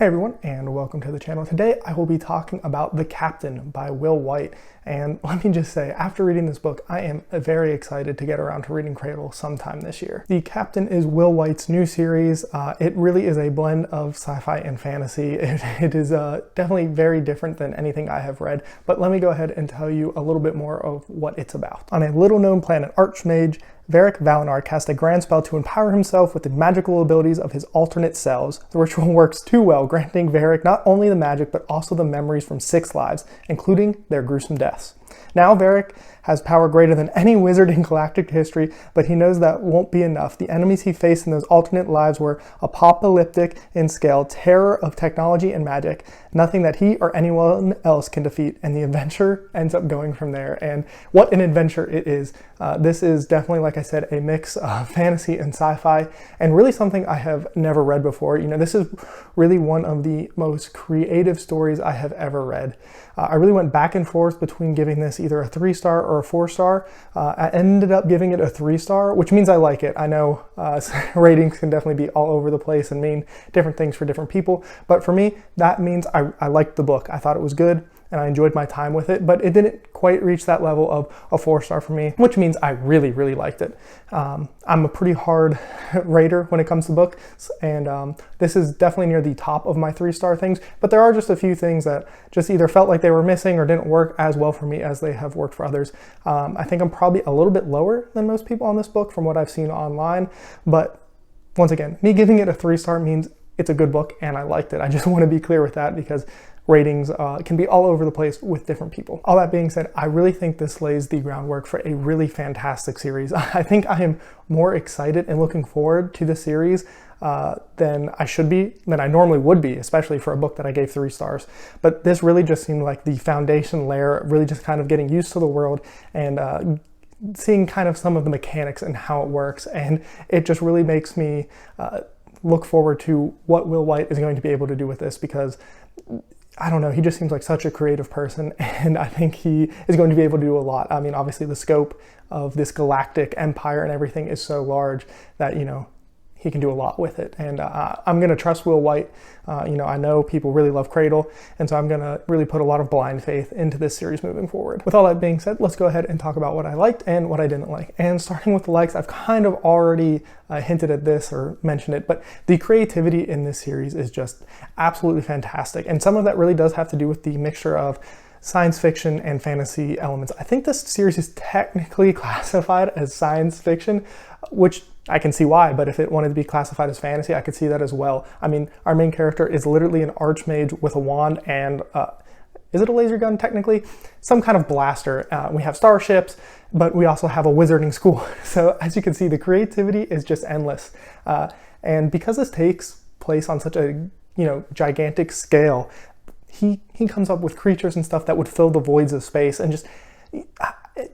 Hey everyone, and welcome to the channel. Today I will be talking about The Captain by Will Wight. And let me just say, after reading this book, I am very excited to get around to reading Cradle sometime this year. The Captain is Will Wight's new series. It really is a blend of sci-fi and fantasy. It is definitely very different than anything I have read, but let me go ahead and tell you a little bit more of what it's about. On a little-known planet, Archmage Varric Valinar cast a grand spell to empower himself with the magical abilities of his alternate selves. The ritual works too well, granting Varric not only the magic, but also the memories from 6 lives, including their gruesome deaths. Now Varric has power greater than any wizard in galactic history, but he knows that won't be enough. The enemies he faced in those alternate lives were apocalyptic in scale, terror of technology and magic, nothing that he or anyone else can defeat, and the adventure ends up going from there. And what an adventure it is. This is definitely, like I said, a mix of fantasy and sci-fi, and really something I have never read before. You know, this is really one of the most creative stories I have ever read. I really went back and forth between giving this either a 3-star or a 4-star. I ended up giving it a 3-star, which means I like it. I know ratings can definitely be all over the place and mean different things for different people, but for me, that means I liked the book. I thought it was good, and I enjoyed my time with it, but it didn't quite reach that level of a 4-star for me, which means I really, really liked it. I'm a pretty hard rater when it comes to books, and this is definitely near the top of my 3-star things, but there are just a few things that just either felt like they were missing or didn't work as well for me as they have worked for others. I think I'm probably a little bit lower than most people on this book from what I've seen online, but once again, me giving it a 3-star means it's a good book and I liked it. I just want to be clear with that because ratings can be all over the place with different people. All that being said, I really think this lays the groundwork for a really fantastic series. I think I am more excited and looking forward to the series than I normally would be, especially for a book that I gave 3 stars. But this really just seemed like the foundation layer, really just kind of getting used to the world and seeing kind of some of the mechanics and how it works. And it just really makes me look forward to what Will Wight is going to be able to do with this, because I don't know, he just seems like such a creative person, and I think he is going to be able to do a lot. I mean, obviously the scope of this galactic empire and everything is so large that, you know, he can do a lot with it. And I'm going to trust Will Wight. You know, I know people really love Cradle, and so I'm going to really put a lot of blind faith into this series moving forward. With all that being said, let's go ahead and talk about what I liked and what I didn't like. And starting with the likes, I've kind of already hinted at this or mentioned it, but the creativity in this series is just absolutely fantastic. And some of that really does have to do with the mixture of science fiction and fantasy elements. I think this series is technically classified as science fiction, which I can see why, but if it wanted to be classified as fantasy, I could see that as well. I mean, our main character is literally an archmage with a wand and, is it a laser gun technically? Some kind of blaster. We have starships, but we also have a wizarding school. So as you can see, the creativity is just endless. And because this takes place on such a, you know, gigantic scale, he comes up with creatures and stuff that would fill the voids of space, and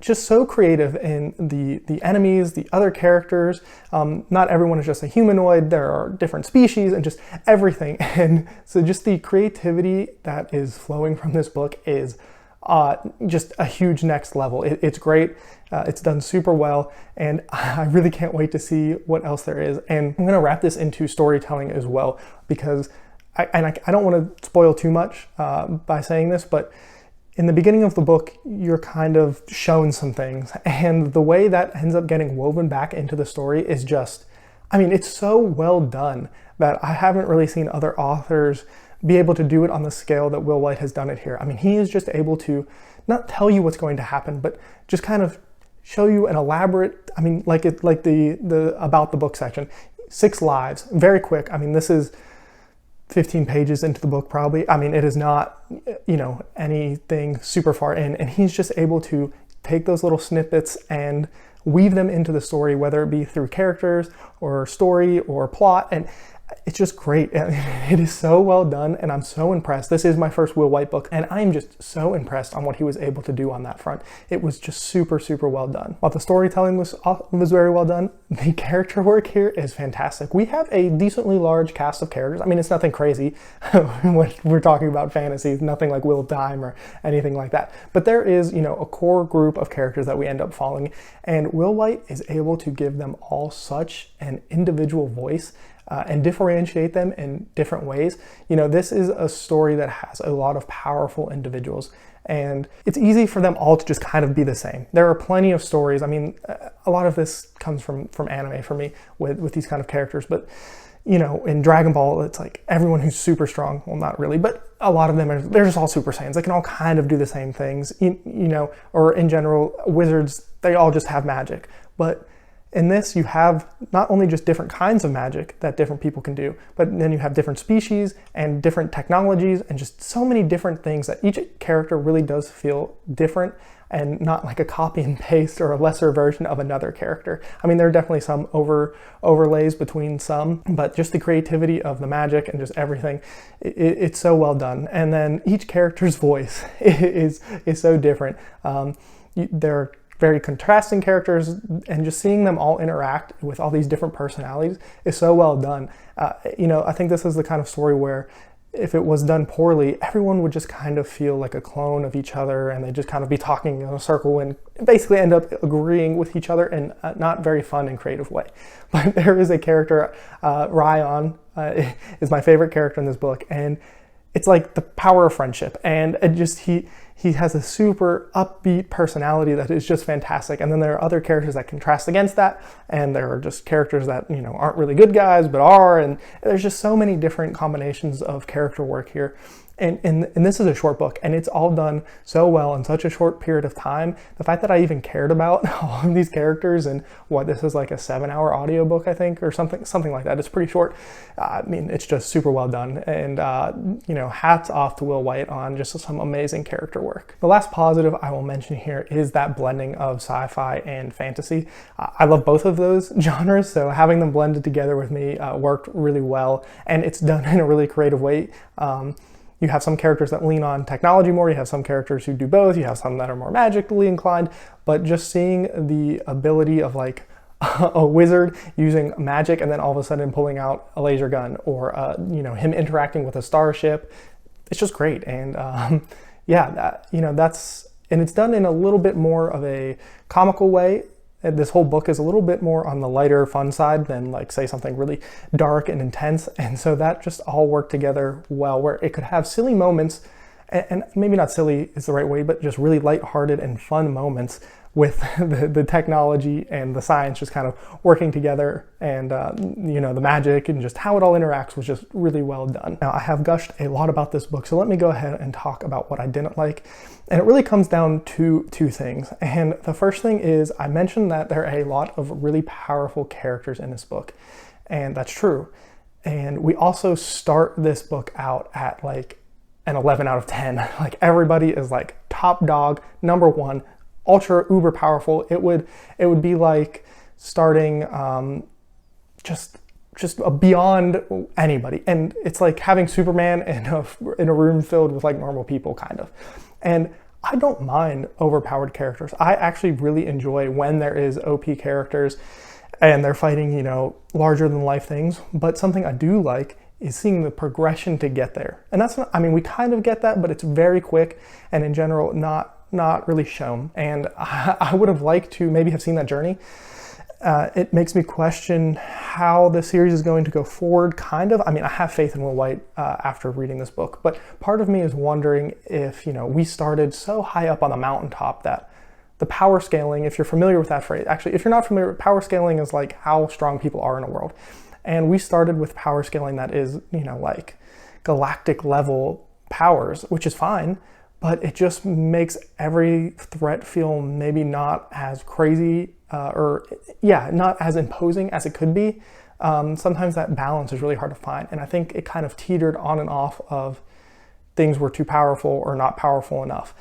just so creative in the enemies, the other characters. Not everyone is just a humanoid. There are different species and just everything. And so just the creativity that is flowing from this book is just a huge next level. It's great. It's done super well, and I really can't wait to see what else there is. And I'm going to wrap this into storytelling as well, because I don't want to spoil too much by saying this, but in the beginning of the book, you're kind of shown some things, and the way that ends up getting woven back into the story is just, I mean, it's so well done that I haven't really seen other authors be able to do it on the scale that Will Wight has done it here. I mean, he is just able to not tell you what's going to happen, but just kind of show you an elaborate, I mean, like the about the book section, 6 lives, very quick. I mean, this is 15 pages into the book probably. I mean, it is not, you know, anything super far in, and he's just able to take those little snippets and weave them into the story, whether it be through characters or story or plot, and it's just great. It is so well done, and I'm so impressed. This is my first Will Wight book, and I am just so impressed on what he was able to do on that front. It was just super, super well done. While the storytelling was very well done, the character work here is fantastic. We have a decently large cast of characters. I mean, it's nothing crazy when we're talking about fantasy, nothing like Wheel of Time or anything like that. But there is, you know, a core group of characters that we end up following, and Will Wight is able to give them all such an individual voice. and differentiate them in different ways. You know, this is a story that has a lot of powerful individuals, and it's easy for them all to just kind of be the same. There are plenty of stories. I mean, a lot of this comes from anime for me with these kind of characters, but you know, in Dragon Ball, it's like everyone who's super strong, well, not really, but a lot of them they're just all Super Saiyans. They can all kind of do the same things, you know, or in general, wizards, they all just have magic. But in this, you have not only just different kinds of magic that different people can do, but then you have different species and different technologies and just so many different things that each character really does feel different and not like a copy and paste or a lesser version of another character. I mean, there are definitely some overlays between some, but just the creativity of the magic and just everything, it's so well done. And then each character's voice is so different. They're very contrasting characters, and just seeing them all interact with all these different personalities is so well done. You know, I think this is the kind of story where if it was done poorly, everyone would just kind of feel like a clone of each other, and they'd just kind of be talking in a circle and basically end up agreeing with each other in a not very fun and creative way. But there is a character, Ryan is my favorite character in this book, and it's like the power of friendship, and it just he has a super upbeat personality that is just fantastic. And then there are other characters that contrast against that, and there are just characters that, you know, aren't really good guys but are, and there's just so many different combinations of character work here. And this is a short book, and it's all done so well in such a short period of time. The fact that I even cared about all of these characters, and what, this is like a 7-hour audiobook, I think, or something like that. It's pretty short. I mean, it's just super well done. And, you know, hats off to Will Wight on just some amazing character work. The last positive I will mention here is that blending of sci-fi and fantasy. I love both of those genres, so having them blended together with me worked really well, and it's done in a really creative way. You have some characters that lean on technology more, you have some characters who do both, you have some that are more magically inclined, but just seeing the ability of like a wizard using magic and then all of a sudden pulling out a laser gun, or you know, him interacting with a starship, it's just great. And yeah, you know, and it's done in a little bit more of a comical way. This whole book is a little bit more on the lighter, fun side than, like, say, something really dark and intense. And so that just all worked together well, where it could have silly moments, and maybe not silly is the right way, but just really lighthearted and fun moments with the technology and the science just kind of working together, and you know, the magic and just how it all interacts was just really well done. Now, I have gushed a lot about this book, so let me go ahead and talk about what I didn't like. And it really comes down to two things. And the first thing is, I mentioned that there are a lot of really powerful characters in this book, and that's true. And we also start this book out at like an 11 out of 10. Like, everybody is like top dog, number one, ultra uber powerful. It would be like starting just beyond anybody, and it's like having Superman in a room filled with like normal people, kind of. And I don't mind overpowered characters. I actually really enjoy when there is OP characters and they're fighting, you know, larger than life things. But something I do like is seeing the progression to get there. And that's not, I mean, we kind of get that, but it's very quick and in general not really shown. And I would have liked to maybe have seen that journey. It makes me question how the series is going to go forward, kind of. I mean, I have faith in Will Wight after reading this book, but part of me is wondering if, you know, we started so high up on the mountaintop that the power scaling, if you're familiar with that phrase, actually, if you're not familiar, power scaling is like how strong people are in a world. And we started with power scaling that is, you know, like galactic level powers, which is fine, but it just makes every threat feel maybe not as crazy not as imposing as it could be. Sometimes that balance is really hard to find, and I think it kind of teetered on and off of things were too powerful or not powerful enough.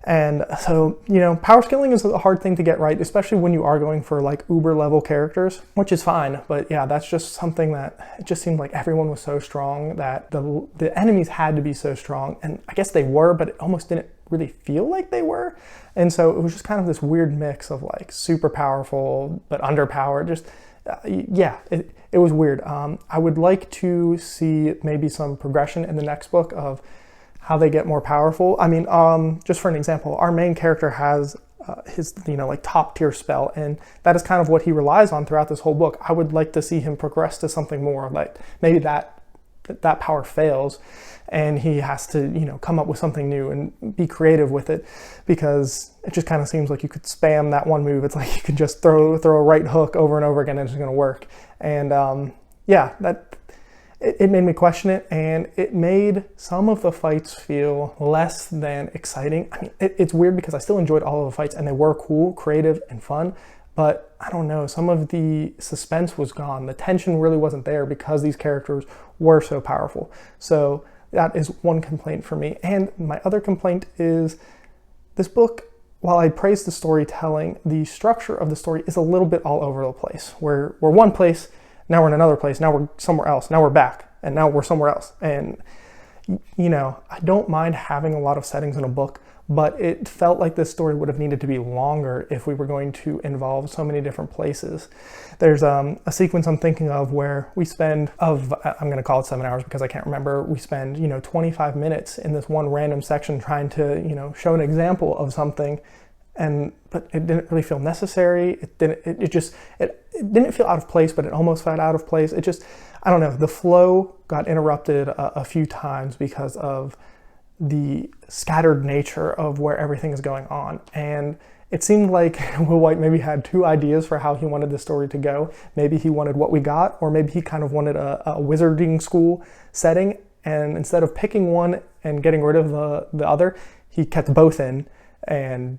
And so, you know, power scaling is a hard thing to get right, especially when you are going for like uber level characters, which is fine. But yeah, that's just something that it just seemed like everyone was so strong that the enemies had to be so strong. And I guess they were, but it almost didn't really feel like they were. And so it was just kind of this weird mix of like super powerful, but underpowered. Just, yeah, it was weird. I would like to see maybe some progression in the next book of how they get more powerful. I mean, just for an example, our main character has his like top tier spell, and that is kind of what he relies on throughout this whole book. I would like to see him progress to something more, like maybe that power fails and he has to come up with something new and be creative with it, because it just kind of seems like you could spam that one move. It's like you could just throw a right hook over and over again and it's going to work. And yeah, it made me question it, and it made some of the fights feel less than exciting. I mean, it's weird because I still enjoyed all of the fights and they were cool, creative, and fun, but I don't know, some of the suspense was gone. The tension really wasn't there because these characters were so powerful. So that is one complaint for me. And my other complaint is this book, while I praise the storytelling, the structure of the story is a little bit all over the place. We're one place, now we're in another place, now we're somewhere else, now we're back, and now we're somewhere else. And, I don't mind having a lot of settings in a book, but it felt like this story would have needed to be longer if we were going to involve so many different places. There's a sequence I'm thinking of where I'm going to call it 7 hours because I can't remember. We spend, 25 minutes in this one random section trying to, show an example of something, but it didn't really feel necessary. It didn't feel out of place, but it almost felt out of place. I don't know, the flow got interrupted a few times because of the scattered nature of where everything is going on. And it seemed like Will Wight maybe had two ideas for how he wanted the story to go. Maybe he wanted what we got, or maybe he kind of wanted a wizarding school setting, and instead of picking one and getting rid of the other, he kept both in, and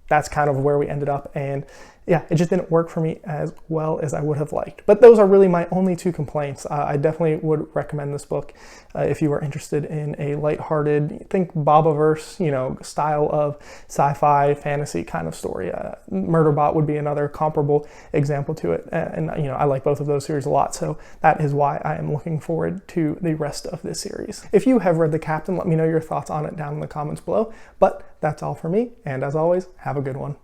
that's kind of where we ended up. And yeah, it just didn't work for me as well as I would have liked. But those are really my only two complaints. I definitely would recommend this book if you are interested in a lighthearted, think Bobaverse, style of sci-fi fantasy kind of story. Murderbot would be another comparable example to it. And I like both of those series a lot, so that is why I am looking forward to the rest of this series. If you have read The Captain, let me know your thoughts on it down in the comments below. But that's all for me, and as always, have a good one.